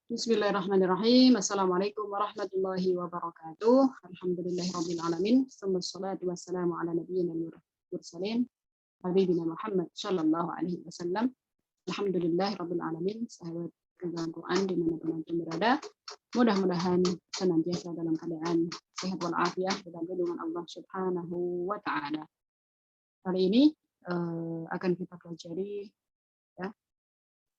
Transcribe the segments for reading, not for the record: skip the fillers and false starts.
Bismillahirrahmanirrahim. Assalamualaikum warahmatullahi wabarakatuh. Alhamdulillahirabbil alamin. Wassalatu wassalamu ala nabiyyina mursalin habibina Muhammad sallallahu alaihi wasallam. Alhamdulillahirabbil alamin. Sahabat Al Quran dimanapun antum berada, mudah-mudahan senantiasa dalam keadaan sehat walafiat dalam lindungan Allah Subhanahu wa taala. Kali ini akan kita pelajari ya,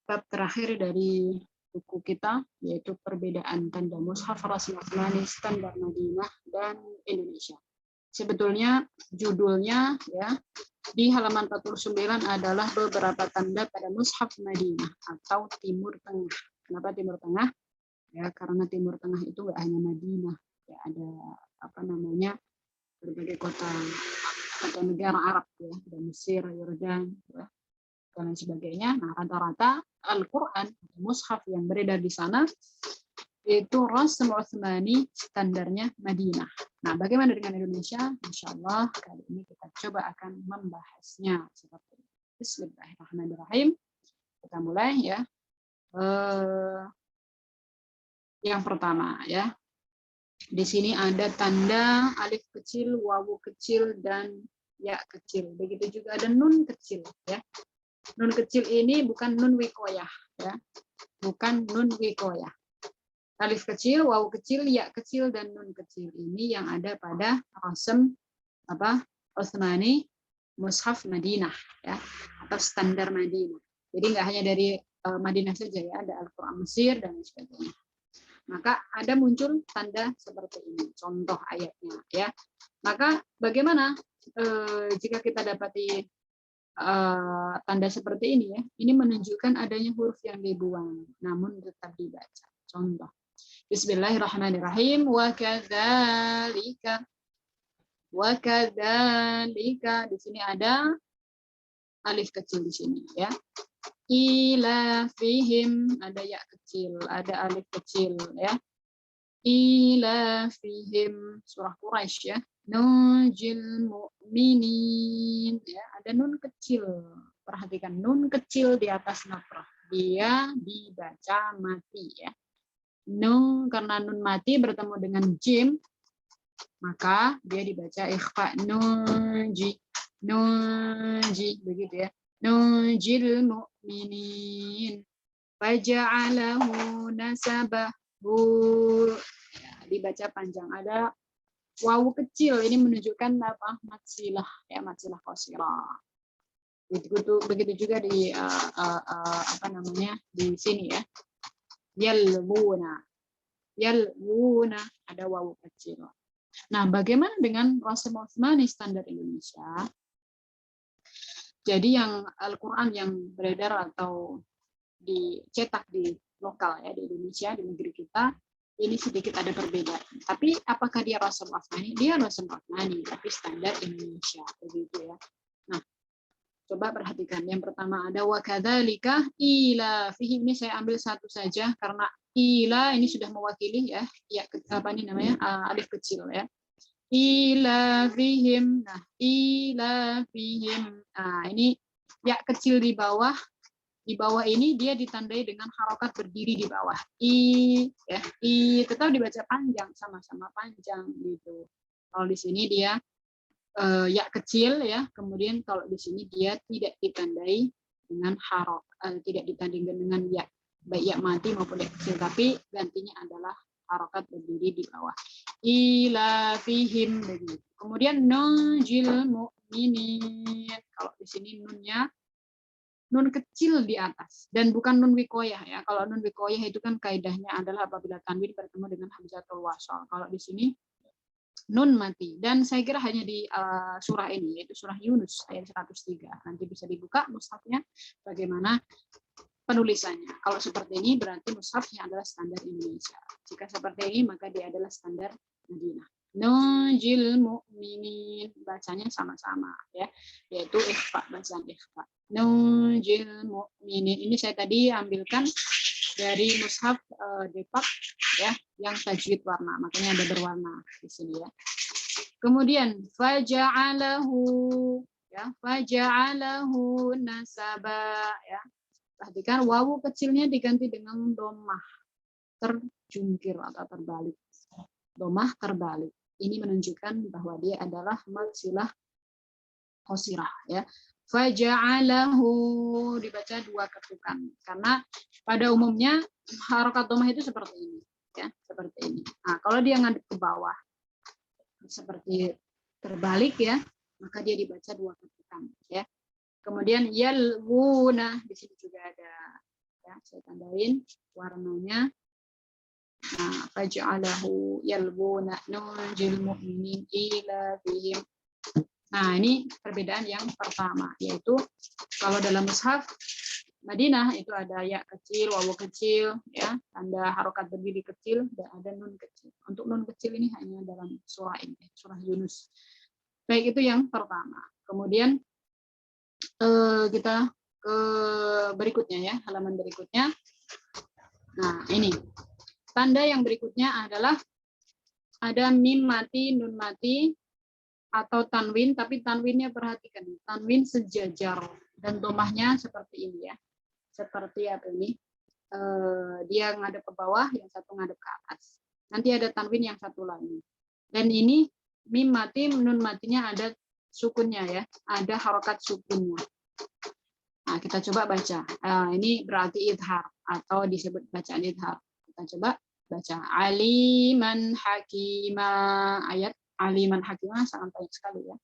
bab terakhir dari buku kita, yaitu perbedaan tanda mushaf Rasim Utsmani, standar Madinah dan Indonesia. Sebetulnya judulnya ya di halaman 49 adalah beberapa tanda pada mushaf Madinah atau Timur Tengah. Kenapa Timur Tengah? Ya karena Timur Tengah itu nggak hanya Madinah, ya ada berbagai kota atau negara Arab ya, ada Mesir, Yordan, ya, dan sebagainya. Nah, rata-rata Al-Quran, mushaf yang beredar di sana, itu Rasim Utsmani, standarnya Madinah. Nah, bagaimana dengan Indonesia? Insya Allah, kali ini kita coba akan membahasnya. Seperti ini. Bismillahirrahmanirrahim. Kita mulai ya. Yang pertama ya. Di sini ada tanda alif kecil, wawu kecil, dan ya kecil. Begitu juga ada nun kecil ya. Nun kecil ini bukan nun wikoyah, ya, bukan nun wikoyah. Alif kecil, wawu kecil, ya kecil, dan nun kecil ini yang ada pada Rasim Utsmani Mushaf Madinah, ya, atau standar Madinah. Jadi nggak hanya dari Madinah saja ya, ada Al-Quran Mesir dan sebagainya. Maka ada muncul tanda seperti ini, contoh ayatnya, ya. Maka bagaimana jika kita dapati tanda seperti ini ya, ini menunjukkan adanya huruf yang dibuang, namun tetap dibaca. Contoh, Bismillahirrahmanirrahim. Wa kadzalika. Di sini ada alif kecil di sini ya. Ila fihim, ada ya kecil, ada alif kecil ya. Ila fihim, surah Quraisy ya. Nujil mu'minin ya, ada nun kecil. Perhatikan nun kecil di atas natrah. Dia dibaca mati ya. Nun, karena nun mati bertemu dengan jim, maka dia dibaca ikhfa. Nuji begitu ya. Nujil mu'minin faja'alahu nasabahu ya, dibaca panjang. Ada wawu kecil, ini menunjukkan apa? Matsilah ya, matsilah qasirah. Begitu juga di di sini ya. Yalwuna, ada wawu kecil. Nah, bagaimana dengan Rasim Utsmani standar Indonesia? Jadi yang Al-Quran yang beredar atau dicetak di lokal ya, di Indonesia, di negeri kita, ini sedikit ada perbedaan. Tapi apakah dia Rasim Utsmani? Dia Rasim Utsmani, tapi standar Indonesia, begitu ya. Nah, coba perhatikan. Yang pertama ada wa kadzalika ila fihi, ini saya ambil satu saja karena ila ini sudah mewakili ya, alif kecil ya. Ila fihim. Nah, ila fihim. Nah, ini ya kecil di bawah. Di bawah ini dia ditandai dengan harokat berdiri di bawah. Ya, tetap dibaca panjang, sama-sama panjang gitu. Kalau di sini dia ya kecil ya, kemudian kalau di sini dia tidak ditandai dengan tidak ditandingkan dengan ya, baik ya mati maupun ya kecil, tapi gantinya adalah harokat berdiri di bawah. Ila fihim begitu. Kemudian nujil mu'minin. Kalau di sini nunnya nun kecil di atas dan bukan nun wikoyah ya. Kalau nun wikoyah itu kan kaidahnya adalah apabila tanwin bertemu dengan hamzatul wasl. Kalau di sini nun mati, dan saya kira hanya di surah ini, yaitu surah Yunus ayat 103. Nanti bisa dibuka mushafnya bagaimana penulisannya. Kalau seperti ini berarti mushafnya adalah standar Indonesia. Jika seperti ini maka dia adalah standar Madinah. Nujil mu'minin, bacanya sama-sama ya, yaitu ikhfa, bacaan ikhfa. Nujil mu'minin, ini saya tadi ambilkan dari mushaf Depak ya, yang tajwid warna, makanya ada berwarna di sini ya. Kemudian faja'alahu ya, faja'alahu nasaba ya. Perhatikan wawu kecilnya diganti dengan dhammah. terjungkir atau terbalik. Domah terbalik. Ini menunjukkan bahwa dia adalah mad silah qasirah, ya. Faja'alahu dibaca 2 ketukan karena pada umumnya harokat domah itu seperti ini, ya, seperti ini. Nah, kalau dia ngadep ke bawah seperti terbalik, ya, maka dia dibaca 2 ketukan, ya. Kemudian yalwuna di sini juga ada, ya, saya tandain warnanya. Nah, faj'alahu yalwuna nunjil mu'minin ila bihim. Nah, ini perbedaan yang pertama, yaitu kalau dalam mushaf Madinah itu ada ya kecil, wawu kecil, ya, tanda harokat berdiri kecil, dan ada nun kecil. Untuk nun kecil ini hanya dalam surah ini, surah Yunus. Baik, itu yang pertama. Kemudian kita ke berikutnya, ya, halaman berikutnya. Nah, ini tanda yang berikutnya adalah ada mim mati, nun mati, atau tanwin, tapi tanwinnya perhatikan, tanwin sejajar dan domahnya seperti ini, ya, seperti apa ini, dia ngadep ke bawah, yang satu ngadep ke atas, nanti ada tanwin yang satu lagi, dan ini mim mati, nun matinya ada sukunnya, ya, ada harokat sukunnya. Nah, kita coba baca, ini berarti idhar atau disebut bacaan idhar. Kita coba baca aliman hakimah, ayat aliman hakimah sangat banyak sekali, ya.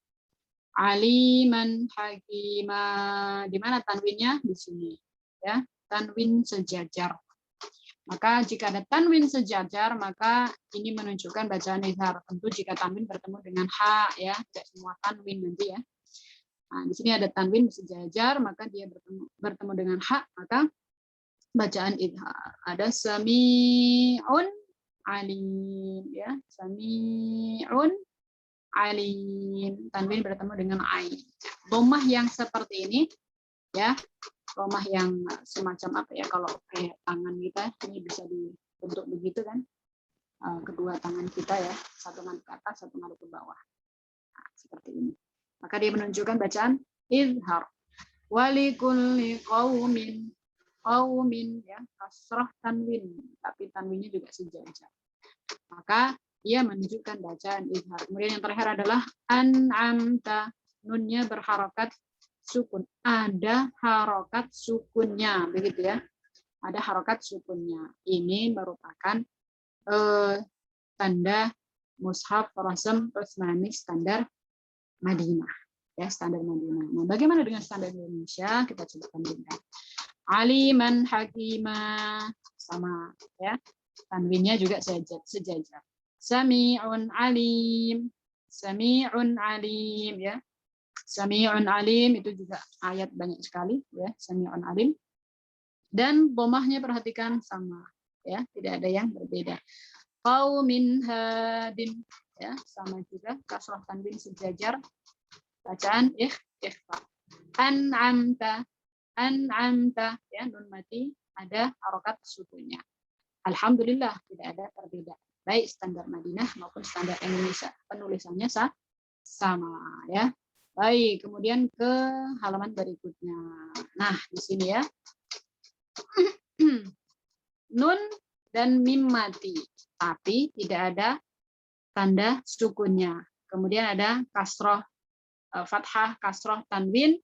Aliman hakimah, di mana tanwinnya? Di sini, ya, tanwin sejajar. Maka jika ada tanwin sejajar, maka ini menunjukkan bacaan izhar. Tentu jika tanwin bertemu dengan ha, ya, tidak semua tanwin nanti, ya. Nah, di sini ada tanwin sejajar, maka dia bertemu dengan ha, maka bacaan izhar. Ada sami'un alim, ya, sami'un alim, tanwin bertemu dengan ain. Domah yang seperti ini, ya, domah yang semacam apa, ya, kalau kayak tangan kita ini bisa dibentuk begitu, kan, kedua tangan kita, ya, satu ngadep ke atas, satu ngadep ke bawah, nah, seperti ini. Maka dia menunjukkan bacaan izhar. Walikulli qaumin, ya, kasrah tanwin, tapi tanwinnya juga sejajar. Maka ia menunjukkan bacaan izhar. Kemudian yang terakhir adalah an'amta, nunnya berharokat sukun. Ada harokat sukunnya, begitu, ya. Ada harokat sukunnya. Ini merupakan tanda mushaf Rasm Utsmani standar Madinah, ya, standar Madinah. Nah, bagaimana dengan standar Indonesia? Kita coba bandingkan. Aliman hakimah, sama, ya. Tanwinnya juga sejajar. Sami'un alim, sami'un alim, ya. Sami'un alim itu juga ayat banyak sekali, ya, sami'un alim. Dan domahnya perhatikan sama, ya, tidak ada yang berbeda. Qaumin hadin, ya, sama juga kasrah tanwin sejajar. Bacaan ikhfa. An'amta, ya, nun mati ada harokat sukunya. Alhamdulillah tidak ada perbedaan, baik standar Madinah maupun standar Indonesia, penulisannya sama, ya. Baik, kemudian ke halaman berikutnya. Nah, di sini, ya, nun dan mim mati, tapi tidak ada tanda sukunnya. Kemudian ada kasroh, fathah, kasroh, tanwin.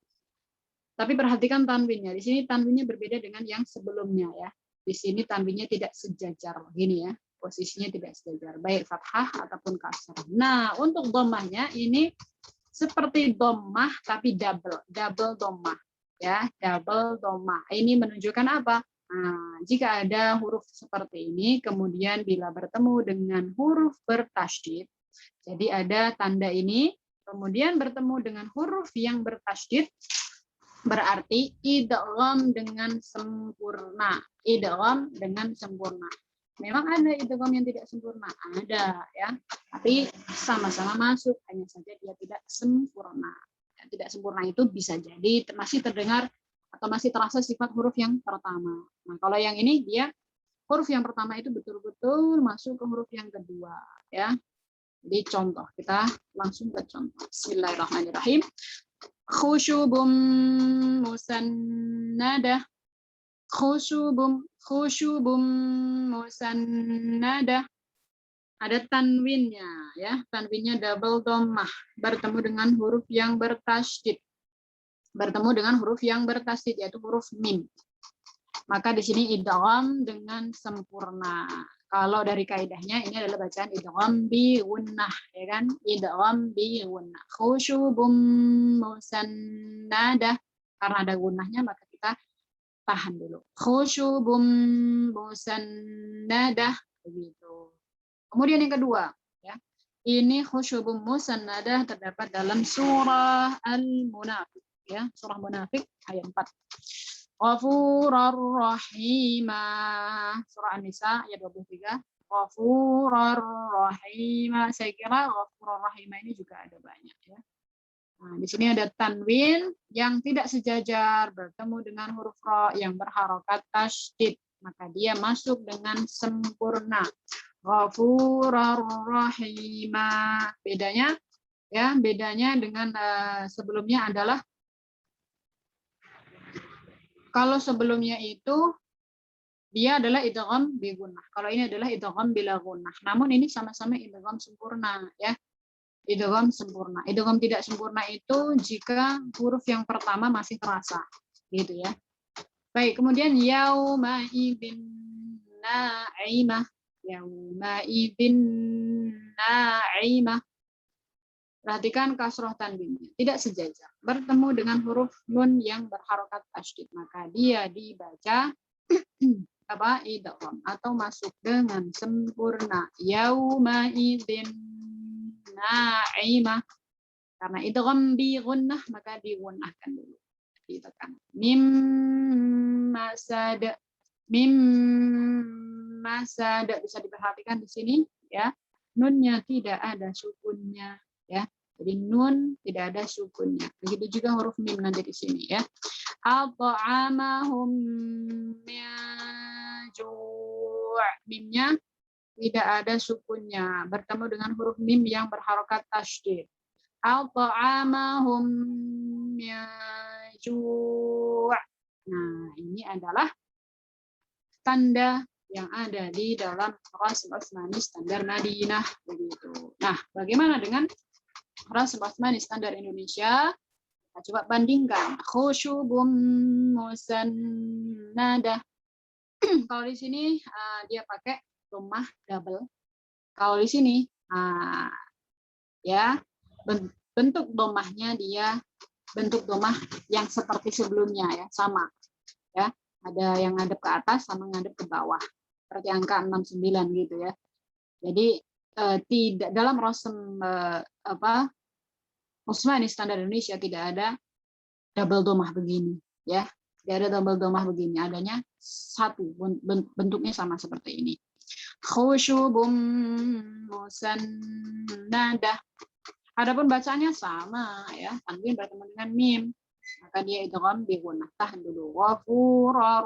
Tapi perhatikan tanwinnya. Di sini tanwinnya berbeda dengan yang sebelumnya, ya. Di sini tanwinnya tidak sejajar, gini, ya. Posisinya tidak sejajar, baik fathah ataupun kasrah. Nah, untuk dhammahnya ini seperti dhammah tapi double dhammah, ya, double dhammah. Ini menunjukkan apa? Nah, jika ada huruf seperti ini, kemudian bila bertemu dengan huruf bertasydid, jadi ada tanda ini, kemudian bertemu dengan huruf yang bertasydid, berarti idgham dengan sempurna. Idgham dengan sempurna. Memang ada idgham yang tidak sempurna, ada, ya. Tapi sama-sama masuk, hanya saja dia tidak sempurna. Tidak sempurna itu bisa jadi masih terdengar atau masih terasa sifat huruf yang pertama. Nah, kalau yang ini dia huruf yang pertama itu betul-betul masuk ke huruf yang kedua, ya. Jadi contoh, kita langsung ke contoh. Bismillahirrahmanirrahim. Khusyubum musannadah. khusyubum musannadah. Ada tanwinnya ya, tanwinnya double dhammah bertemu dengan huruf yang bertasydid. Bertemu dengan huruf yang bertasydid yaitu huruf mim. Maka di sini idgham dengan sempurna. Kalau dari kaidahnya ini adalah bacaan idgham bi gunnah, ya kan? Idgham bi gunnah. Khusyubum musannadah. Karena ada gunnahnya maka kita tahan dulu. Khusyubum musannadah, begitu. Kemudian yang kedua, ya. Ini khusyubum musannadah terdapat dalam surah Al-Munafiq, ya, surah Munafik ayat 4. Ghafurar rahimah. Surah An-Nisa ayat 23. Ghafurar rahimah. Saya kira ghafurar rahimah ini juga ada banyak, ya. Nah, di sini ada tanwin yang tidak sejajar bertemu dengan huruf ra yang berharokat tasydid, maka dia masuk dengan sempurna. Ghafurar rahimah. Bedanya, ya, bedanya dengan sebelumnya adalah kalau sebelumnya itu dia adalah idgham bi gunnah. Kalau ini adalah idgham bila gunnah. Namun ini sama-sama idgham sempurna, ya. Idgham sempurna. Idgham tidak sempurna itu jika huruf yang pertama masih terasa, gitu ya. Baik, kemudian yauma idzin na'imah. Yauma idzin na'imah. Perhatikan kasroh tanwinnya, tidak sejajar. Bertemu dengan huruf nun yang berharokat tasydid, maka dia dibaca apa idgham atau masuk dengan sempurna. Yauma idzin na'imah. Karena idgham bi gunnah maka digunnahkan dulu. Ditekan. Mim masad. Mim masad, bisa diperhatikan di sini, ya. Nunnya tidak ada sukunnya, ya. Jadi nun tidak ada sukunnya. Begitu juga huruf mim nanti di sini, ya. At'amahum min ju'. Mimnya tidak ada sukunnya, bertemu dengan huruf mim yang berharokat tasydid. At'amahum min ju'. Nah, ini adalah tanda yang ada di dalam Rasul Utsmani standar Madinah, begitu. Nah, bagaimana dengan Rasul Utsmani standar Indonesia? Kita coba bandingkan. Khusyubum musannadah. Kalau di sini dia pakai dhammah double. Kalau di sini ya bentuk dhammahnya dia bentuk dhammah yang seperti sebelumnya, ya, sama, ya. Ada yang ngadep ke atas sama ngadep ke bawah. Seperti angka 69 gitu, ya. Jadi tidak dalam Rasul Utsmani standar Indonesia tidak ada double dhammah begini, ya. Tidak ada double dhammah begini, adanya satu, bentuknya sama seperti ini. Khusyubum musannadah. Adapun bacanya sama, ya, tanwin bertemu dengan mim, maka dia idgham bi gunnah. Tahan dulu. Ghafurar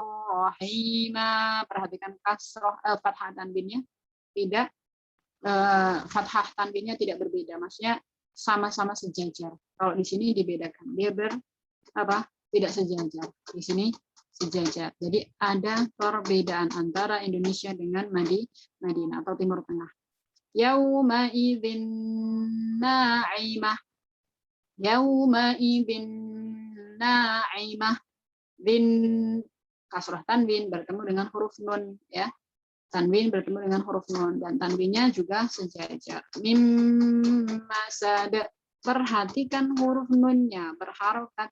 rahimah. Perhatikan kasroh fathah tanwinnya tidak fathah tanwinnya tidak berbeda, maksudnya sama-sama sejajar. Kalau di sini dibedakan, dia tidak sejajar. Di sini sejajar. Jadi ada perbedaan antara Indonesia dengan Madinah atau Timur Tengah. Yauma idzin na'imah. Yauma idzin na'imah. Bin kasrah tanwin bertemu dengan huruf nun, ya. Tanwin bertemu dengan huruf nun dan tanwinnya juga sejajar. Mim masad. Perhatikan huruf nunnya berharokat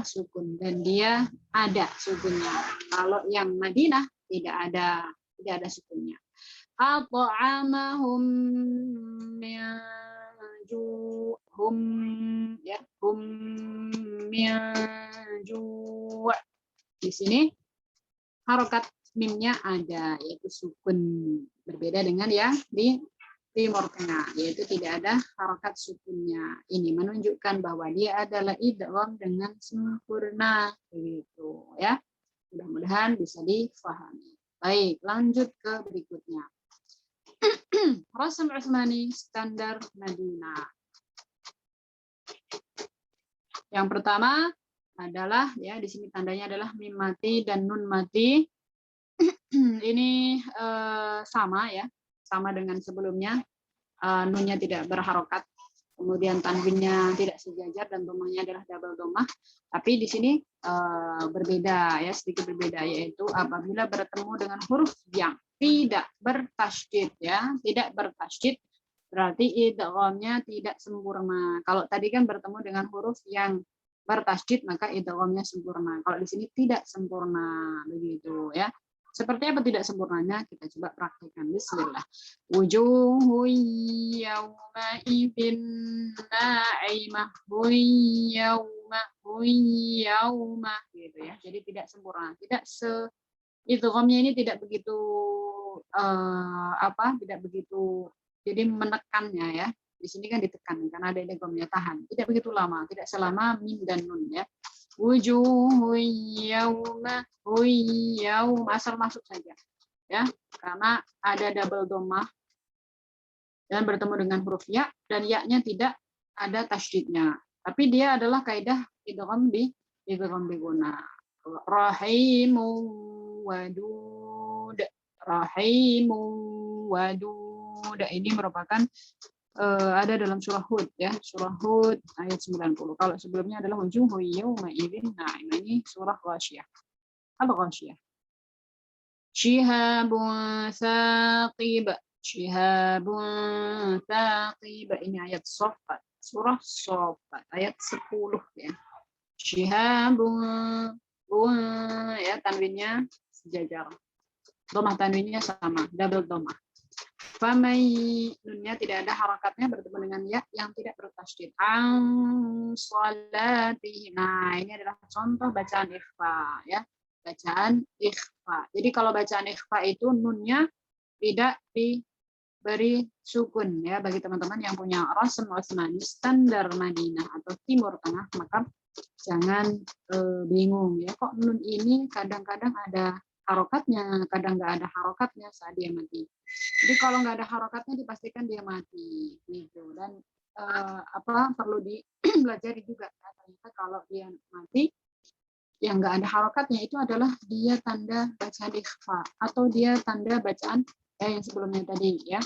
sukun dan dia ada sukunnya. Kalau yang Madinah tidak ada sukunnya. At'amahum min ju'hum, ya, hum min ju'. Di sini harokat mimnya ada, yaitu sukun, berbeda dengan yang di Timur Tengah, yaitu tidak ada harokat sukunnya. Ini menunjukkan bahwa dia adalah idgham dengan sempurna, begitu, ya. Mudah-mudahan bisa difahami. Baik, lanjut ke berikutnya. Rasul Utsmani standar Madinah. Yang pertama, adalah ya di sini tandanya adalah mim mati dan nun mati. Ini sama ya, sama dengan sebelumnya. Nunnya tidak berharokat, kemudian tanwinnya tidak sejajar dan domahnya adalah double domah. Tapi di sini berbeda ya, sedikit berbeda, yaitu apabila bertemu dengan huruf yang tidak bertasydid ya, tidak bertasydid berarti idghamnya tidak sempurna. Kalau tadi kan bertemu dengan huruf yang bertasydid maka idghamnya sempurna. Kalau di sini tidak sempurna begitu ya. Seperti apa tidak sempurnanya? Kita coba praktikkan. Bismillah. Wujuhun yawma idin na'imah. Yawma. Gitu ya. Jadi tidak sempurna. Tidak idghamnya ini tidak begitu tidak begitu, jadi menekannya ya. Di sini kan ditekan karena ada idghamnya tahan. Tidak begitu lama, tidak selama mim dan nun ya. Wujuhun yawma asal masuk saja ya, karena ada double domah dan bertemu dengan huruf ya, dan ya-nya tidak ada tasydidnya, tapi dia adalah kaidah idgham bi guna. Rahimu wadud, rahimu wadud, ini merupakan ada dalam surah Hud ya, surah Hud ayat 90. Kalau sebelumnya adalah wujuhu yauma idzin na'imah, ini surah Ghasyiyah. Al-Ghasyiyah. Shihabun thaqib, shihabun thaqib, ini ayat Shaffat, surah Shaffat ayat 10 ya. Shihabun ya, tanwinnya sejajar. Domah tanwinnya sama, double domah. Famai, nunnya tidak ada harakatnya bertemu dengan ya yang tidak bertasydid. Salati. Nah, ini adalah contoh bacaan ikhfa ya. Bacaan ikhfa. Jadi kalau bacaan ikhfa itu nunnya tidak diberi sukun ya. Bagi teman-teman yang punya rasm Utsmani standar Madinah atau Timur Tengah, maka jangan bingung ya, kok nun ini kadang-kadang ada harokatnya, kadang nggak ada harokatnya saat dia mati. Jadi kalau nggak ada harokatnya dipastikan dia mati gitu. Dan perlu dipelajari juga ya, ternyata kalau dia mati yang nggak ada harokatnya itu adalah dia tanda bacaan ikhfa atau dia tanda bacaan yang sebelumnya tadi ya,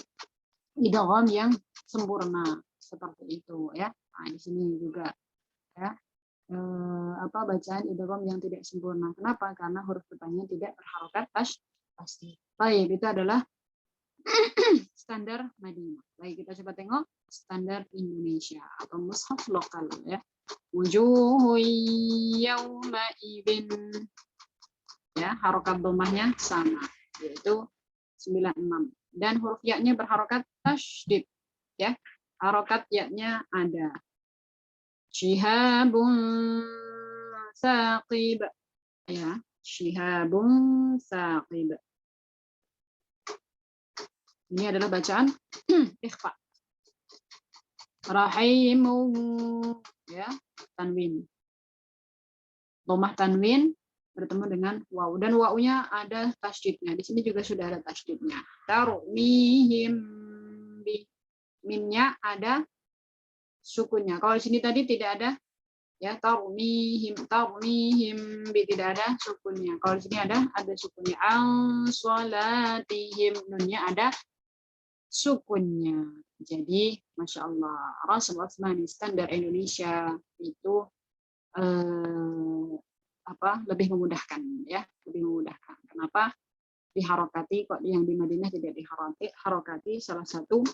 idgham yang sempurna seperti itu ya. Nah, di sini juga ya bacaan idgham yang tidak sempurna. Kenapa? Karena huruf depannya tidak berharokat pasti. Baik, itu adalah standar Madinah. Baik, kita coba tengok standar Indonesia atau mushaf lokal ya. Wujuhu yauma idzin ya, harokat domahnya sama yaitu 96 dan huruf ya-nya berharokat tasydid ya. Harokat ya-nya ada. Shihabun saqib ya, shihabun saqib. Ini adalah bacaan ikhfa. Rahimu ya, tanwin. Domah tanwin bertemu dengan waw dan wawnya ada tasydidnya. Di sini juga sudah ada tasydidnya. Tarmihim bi, minnya ada sukunnya. Kalau di sini tadi tidak ada ya, tarmihim bi, tidak ada sukunnya. Kalau di sini ada sukunnya. Al-sholatihim, nunnya ada sukunnya. Jadi masya Allah, Rasul Utsmani standar Indonesia itu lebih memudahkan ya, lebih memudahkan. Kenapa diharokati kok yang di Madinah tidak diharokati? Salah satu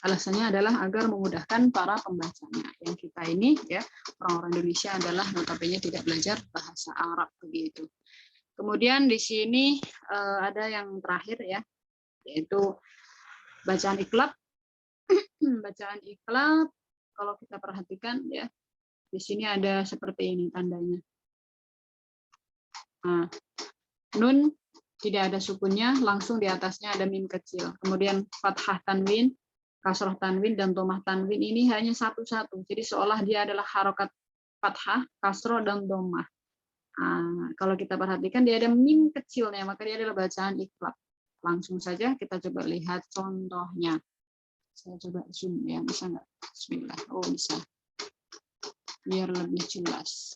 alasannya adalah agar memudahkan para pembacanya. Yang kita ini ya, orang-orang Indonesia adalah notabene tidak belajar bahasa Arab begitu. Kemudian di sini ada yang terakhir ya, yaitu bacaan iqlab. Bacaan iqlab kalau kita perhatikan ya, di sini ada seperti ini tandanya. Nah, nun tidak ada sukunnya, langsung di atasnya ada mim kecil. Kemudian fathah tanwin, kasroh tanwin, dan domah tanwin ini hanya satu-satu. Jadi seolah dia adalah harokat fathah, kasroh, dan domah. Nah, kalau kita perhatikan dia ada mim kecilnya, maka dia adalah bacaan iqlab. Langsung saja kita coba lihat contohnya. Saya coba zoom ya, bisa nggak? Bismillah. Oh bisa. Biar lebih jelas.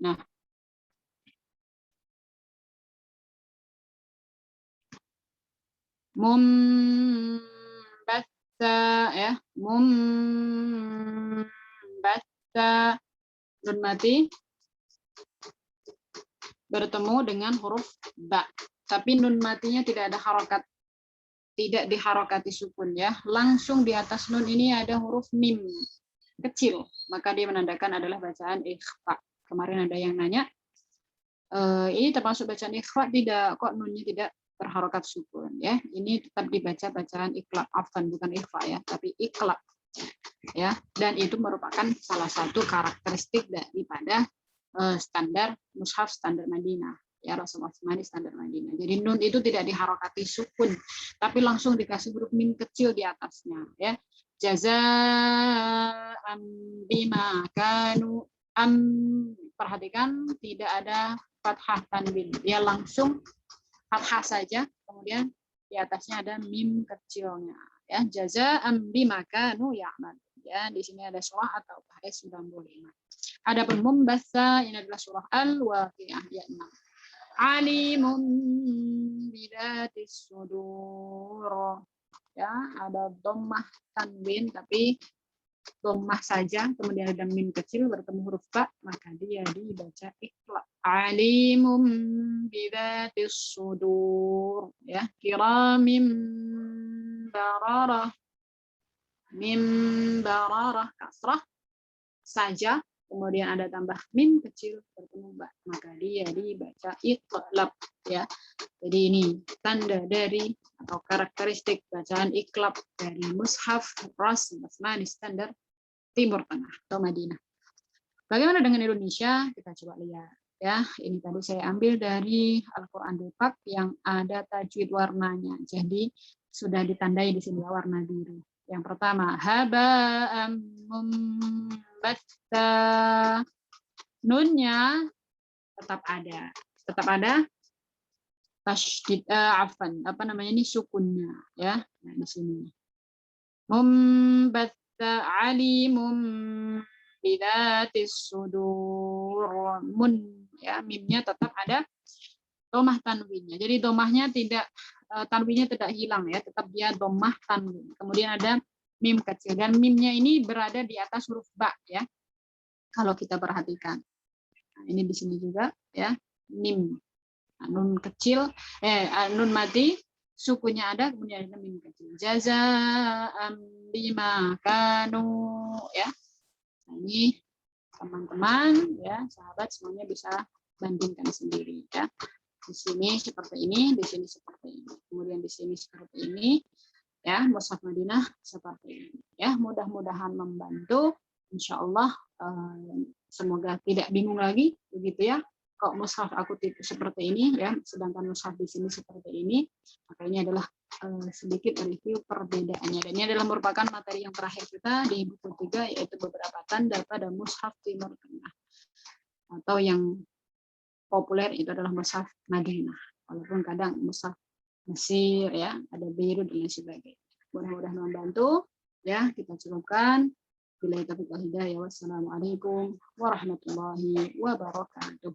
Nah, mumbassa ya, mumbassa, nun mati bertemu dengan huruf ba, tapi nun matinya tidak ada harokat, tidak diharokati sukun ya, langsung di atas nun ini ada huruf mim kecil, maka dia menandakan adalah bacaan ikhfa. Kemarin ada yang nanya, ini termasuk bacaan ikhfa tidak, kok nunnya tidak berharokat sukun ya, ini tetap dibaca bacaan iklab, afan bukan ikhfa ya, tapi iklab ya, dan itu merupakan salah satu karakteristik daripada standar mushaf standar Madinah ya, Rasulullah Utsmani standar Madinah. Jadi nun itu tidak diharokati sukun, tapi langsung dikasih huruf mim kecil di atasnya ya. Jazaa'an bima kanu, perhatikan tidak ada fathah tanwin, dia langsung fathah saja, kemudian di atasnya ada mim kecilnya ya. Jazaa'an bima kanu ya'mal ya, di sini ada surah atau ayat 95. Adapun mumbassa ini adalah surah Al-Waqiah ayat 6. Alimun bidatis sudur ya, ada dhammah tanwin tapi dhammah saja, kemudian ada mim kecil bertemu huruf ba, maka dia dibaca iqlab. Alimun bidatis sudur ya, kiramim bararah, mim bararah kasrah saja, kemudian ada tambah mim kecil bertemu ba, maka dia dibaca iqlab ya. Jadi ini tanda dari atau karakteristik bacaan iqlab dari mushaf Rasul Utsmani standar Timur Tengah atau Madinah. Bagaimana dengan Indonesia? Kita coba lihat ya. Ini tadi saya ambil dari Al-Qur'an Depak yang ada tajwid warnanya. Jadi sudah ditandai di sini warna biru. Yang pertama, haba'am mumbassa. Nunnya tetap ada tasydid, apa namanya ini, sukunnya ya. Nah, di sini. Mumbassa alimum bidatis sudur, mun ya, mimnya tetap ada domah tanwinnya. Jadi domahnya tidak, tanwinnya tidak hilang ya, tetap dia domah tanwin. Kemudian ada mim kecil, dan mimnya ini berada di atas huruf ba ya. Kalau kita perhatikan, nah, ini di sini juga ya, mim, nun kecil, nun mati, sukunya ada, kemudian ada mim kecil. Jazaa'an bima kanu ya. Nah, ini teman-teman ya, sahabat semuanya bisa bandingkan sendiri ya. Di sini seperti ini, di sini seperti ini, kemudian di sini seperti ini ya, mushaf Madinah seperti ini ya. Mudah-mudahan membantu, insya Allah. Semoga tidak bingung lagi begitu ya, kok mushaf aku seperti ini ya, sedangkan mushaf di sini seperti ini. Maka ini adalah sedikit review perbedaannya, dan ini adalah merupakan materi yang terakhir kita di buku 3, yaitu beberapa tanda pada mushaf Timur Tengah, atau yang populer itu adalah mushaf Madinah, walaupun kadang mushaf Mesir ya, ada Beirut dan lain sebagainya. Mudah-mudahan membantu ya. Kita cukupkan. Billahi taufiq wal hidayah. Wassalamualaikum warahmatullahi wabarakatuh.